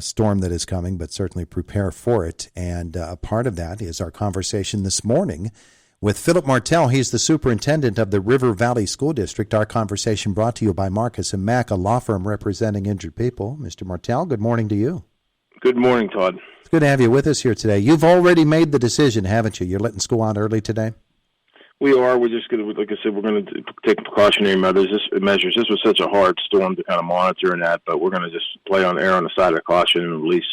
storm that is coming, but certainly prepare for it. And a part of that is our conversation this morning with Philip Martell. He's the superintendent of the River Valley School District. Our conversation brought to you by Marcus & Mack, a law firm representing injured people. Mr. Martell, good morning to you. Good morning, Todd. It's good to have you with us here today. You've already made the decision, haven't you? You're letting school out early today? We are. We're just going to, like I said, we're going to take precautionary measures. This was such a hard storm to kind of monitor and that, but we're going to just err on the side of caution and release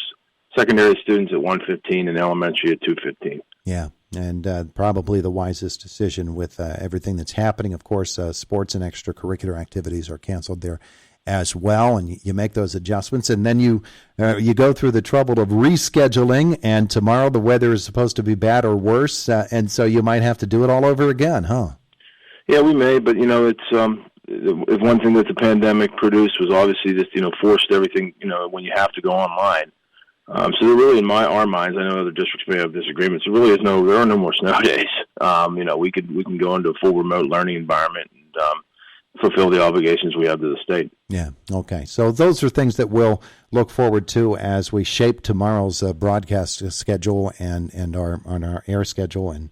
secondary students at 1:15 and elementary at 2:15. Yeah, and probably the wisest decision with everything that's happening. Of course, sports and extracurricular activities are canceled there as well, and you make those adjustments, and then you go through the trouble of rescheduling, and tomorrow the weather is supposed to be bad or worse, and so you might have to do it all over again, huh? Yeah, we may, but it's one thing that the pandemic produced was obviously just forced everything when you have to go online. So there really, in our minds, I know other districts may have disagreements. There are no more snow days. We can go into a full remote learning environment and fulfill the obligations we have to the state. Yeah, okay. So those are things that we'll look forward to as we shape tomorrow's broadcast schedule and our air schedule and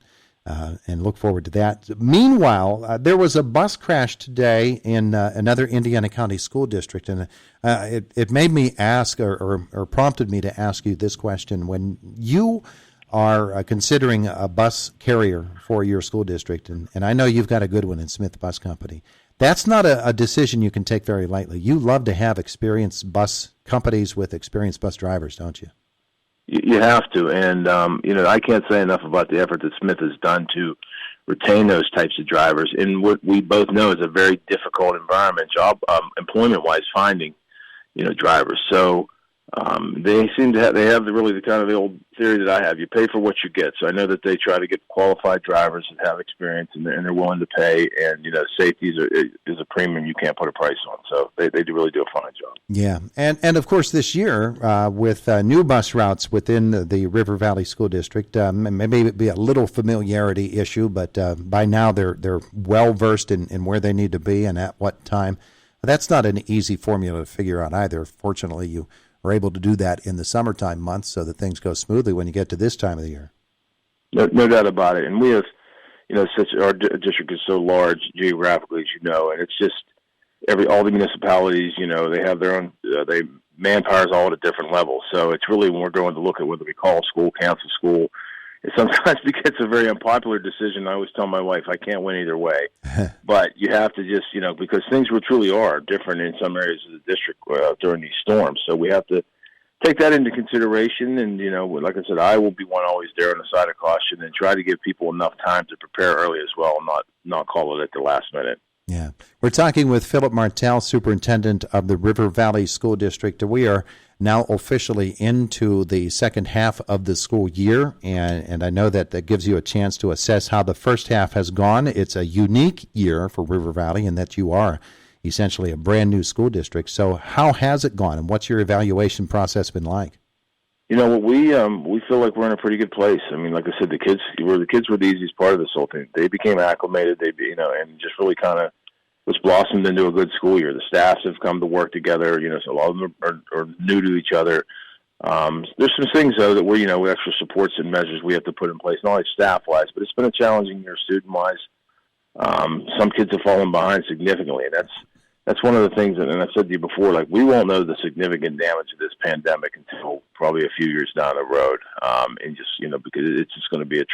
look forward to that. Meanwhile, there was a bus crash today in another Indiana County school district, and it made me ask or prompted me to ask you this question. When you are considering a bus carrier for your school district, and I know you've got a good one in Smith Bus Company, that's not a decision you can take very lightly. You love to have experienced bus companies with experienced bus drivers, don't you? You have to, and I can't say enough about the effort that Smith has done to retain those types of drivers in what we both know is a very difficult environment, employment-wise, finding drivers. So they seem to have the old theory that I have. You pay for what you get. So I know that they try to get qualified drivers that have experience and they're willing to pay. And safety is a premium you can't put a price on. So they really do a fine job. Yeah, and of course this year with new bus routes within the River Valley School District, maybe it'd be a little familiarity issue, but by now they're well versed in where they need to be and at what time. That's not an easy formula to figure out either. Fortunately, you are able to do that in the summertime months so that things go smoothly when you get to this time of the year. No doubt about it. And we have, our district is so large geographically, as you know, and it's just all the municipalities, they have their own, manpower's all at a different level. So it's really, when we're going to look at whether we call school, cancel school, it sometimes becomes a very unpopular decision. I always tell my wife, I can't win either way. But you have to just, because things truly are different in some areas of the district during these storms. So we have to take that into consideration. And, like I said, I will be one always there on the side of caution and try to give people enough time to prepare early as well, not call it at the last minute. Yeah. We're talking with Philip Martell, superintendent of the River Valley School District. We are now officially into the second half of the school year, and I know that gives you a chance to assess how the first half has gone. It's a unique year for River Valley in that you are essentially a brand new school district. So how has it gone, and what's your evaluation process been like? We feel like we're in a pretty good place. I mean, like I said, the kids were the easiest part of this whole thing. They became acclimated, and just really kind of was blossomed into a good school year. The staffs have come to work together, so a lot of them are new to each other. There's some things, though, that with extra supports and measures we have to put in place, not only staff-wise, but it's been a challenging year student-wise. Some kids have fallen behind significantly, and that's one of the things, and I said to you before, like, we won't know the significant damage of this pandemic until probably a few years down the road, and just, because it's just going to be a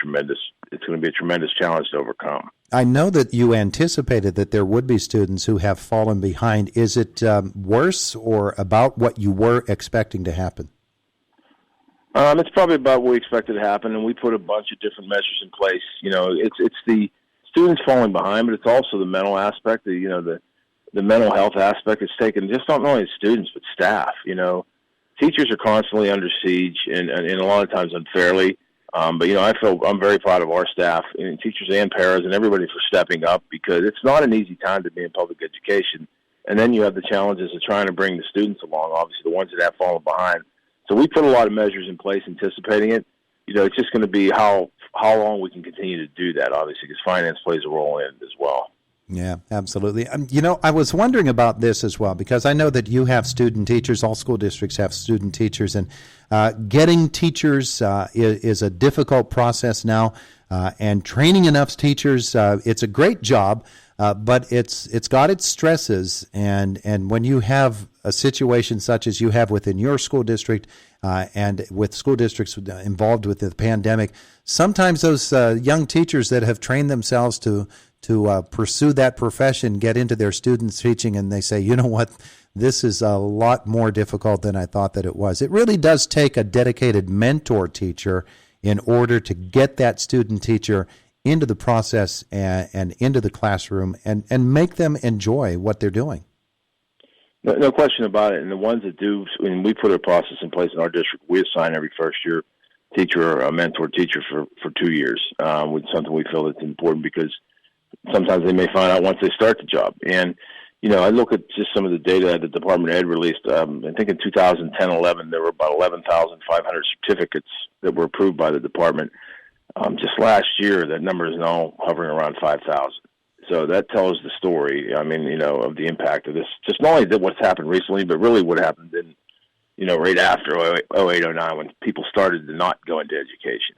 tremendous challenge to overcome. I know that you anticipated that there would be students who have fallen behind. Is it worse or about what you were expecting to happen? It's probably about what we expected to happen, and we put a bunch of different measures in place. It's the students falling behind, but it's also the mental aspect, the mental health aspect. It's taken just not only students, but staff. Teachers are constantly under siege, and a lot of times unfairly. But I'm very proud of our staff, and teachers and paras and everybody for stepping up, because it's not an easy time to be in public education. And then you have the challenges of trying to bring the students along, obviously the ones that have fallen behind. So we put a lot of measures in place anticipating it. It's just going to be how long we can continue to do that, obviously, because finance plays a role in it as well. Yeah, absolutely. I was wondering about this as well, because I know that you have student teachers. All school districts have student teachers, and getting teachers is a difficult process now. And training enough teachers, it's a great job, but it's got its stresses. And when you have a situation such as you have within your school district, and with school districts involved with the pandemic, sometimes those young teachers that have trained themselves to pursue that profession get into their students' teaching, and they say, you know what, this is a lot more difficult than I thought that it was. It really does take a dedicated mentor teacher in order to get that student teacher into the process and into the classroom and make them enjoy what they're doing. No question about it. And the ones that do, when we put a process in place in our district, we assign every first year teacher or a mentor teacher for 2 years, with something we feel that's important, because sometimes they may find out once they start the job. And, I look at just some of the data the Department of Ed released. I think in 2010-11, there were about 11,500 certificates that were approved by the department. Just last year, that number is now hovering around 5,000. So that tells the story, of the impact of this. Just not only what's happened recently, but really what happened in, right after 08, 09, when people started to not go into education.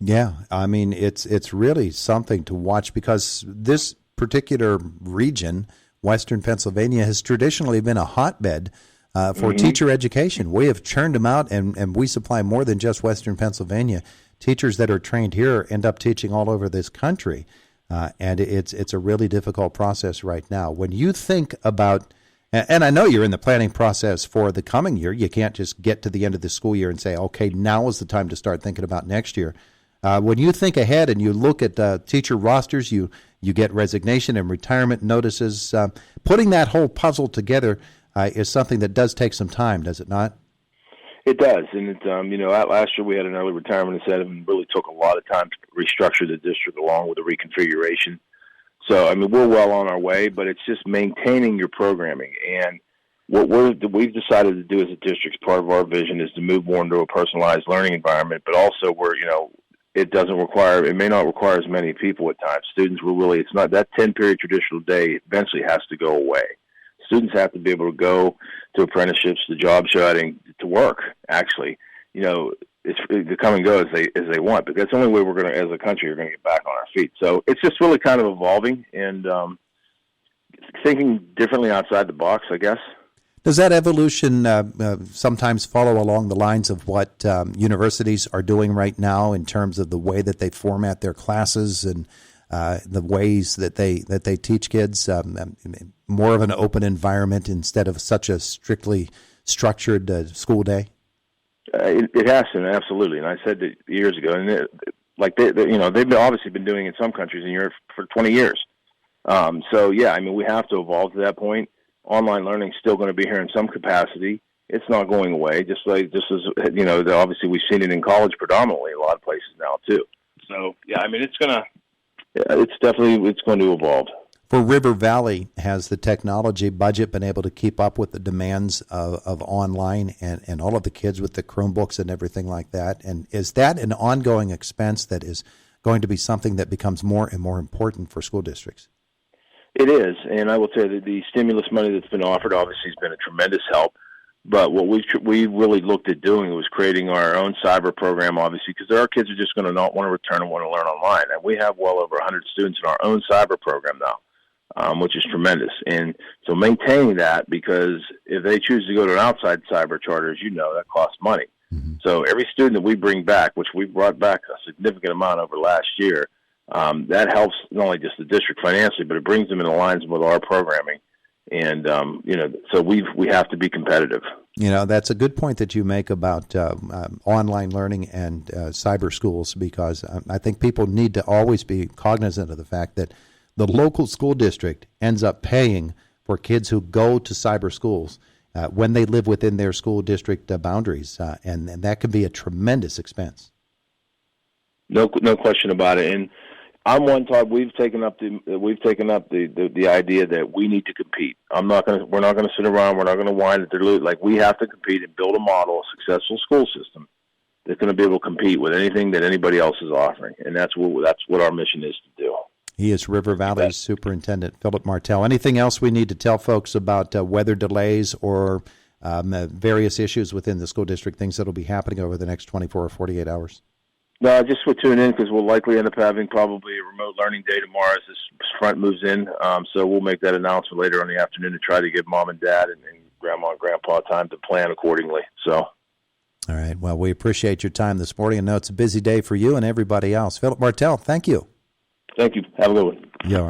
Yeah, it's really something to watch, because this particular region, Western Pennsylvania, has traditionally been a hotbed for teacher education. We have churned them out, and we supply more than just Western Pennsylvania. Teachers that are trained here end up teaching all over this country, and it's a really difficult process right now. When you think about, and I know you're in the planning process for the coming year, you can't just get to the end of the school year and say, okay, now is the time to start thinking about next year. When you think ahead and you look at teacher rosters, you get resignation and retirement notices. Putting that whole puzzle together is something that does take some time, does it not? It does. And last year we had an early retirement incentive, and really took a lot of time to restructure the district along with the reconfiguration. So, we're well on our way, but it's just maintaining your programming. And what we've decided to do as a district, part of our vision, is to move more into a personalized learning environment, but also where, it may not require as many people at times. Students it's not that 10-period traditional day eventually has to go away. Students have to be able to go to apprenticeships, to job shadowing, to work, actually. It's to come and go as they want, but that's the only way we're going to, as a country, are going to get back on our feet. So it's just really kind of evolving and thinking differently outside the box, I guess. Does that evolution sometimes follow along the lines of what universities are doing right now in terms of the way that they format their classes and the ways that they teach kids? More of an open environment instead of such a strictly structured school day? It has to, absolutely. And I said that years ago, and they've obviously been doing it in some countries in Europe for 20 years. We have to evolve to that point. Online learning is still going to be here in some capacity. It's not going away. Just as obviously we've seen it in college predominantly, a lot of places now too. So it's going to evolve. For River Valley, has the technology budget been able to keep up with the demands of online and all of the kids with the Chromebooks and everything like that? And is that an ongoing expense that is going to be something that becomes more and more important for school districts? It is, and I will tell you that the stimulus money that's been offered obviously has been a tremendous help. But what we really looked at doing was creating our own cyber program, obviously, because there are kids who are just going to not want to return and want to learn online. And we have well over 100 students in our own cyber program now, which is tremendous. And so maintaining that, because if they choose to go to an outside cyber charter, as you know, that costs money. Mm-hmm. So every student that we bring back, which we brought back a significant amount over last year, that helps not only just the district financially, but it brings them in alignment with our programming. And, so we have to be competitive. That's a good point that you make about online learning and cyber schools, because I think people need to always be cognizant of the fact that the local school district ends up paying for kids who go to cyber schools when they live within their school district boundaries, and that can be a tremendous expense. No question about it. And I'm one type. We've taken up the idea that we need to compete. We're not going to sit around. We're not going to whine at their loot. Like, we have to compete and build a model, a successful school system that's going to be able to compete with anything that anybody else is offering. And that's what our mission is to do. He is River Valley's Superintendent, Philip Martell. Anything else we need to tell folks about weather delays or various issues within the school district, things that will be happening over the next 24 or 48 hours? No, just we'll tune in because we'll likely end up having probably a remote learning day tomorrow as this front moves in. So we'll make that announcement later in the afternoon to try to give mom and dad and grandma and grandpa time to plan accordingly. So. All right. Well, we appreciate your time this morning. I know it's a busy day for you and everybody else. Philip Martell, thank you. Thank you. Have a good one. Yeah.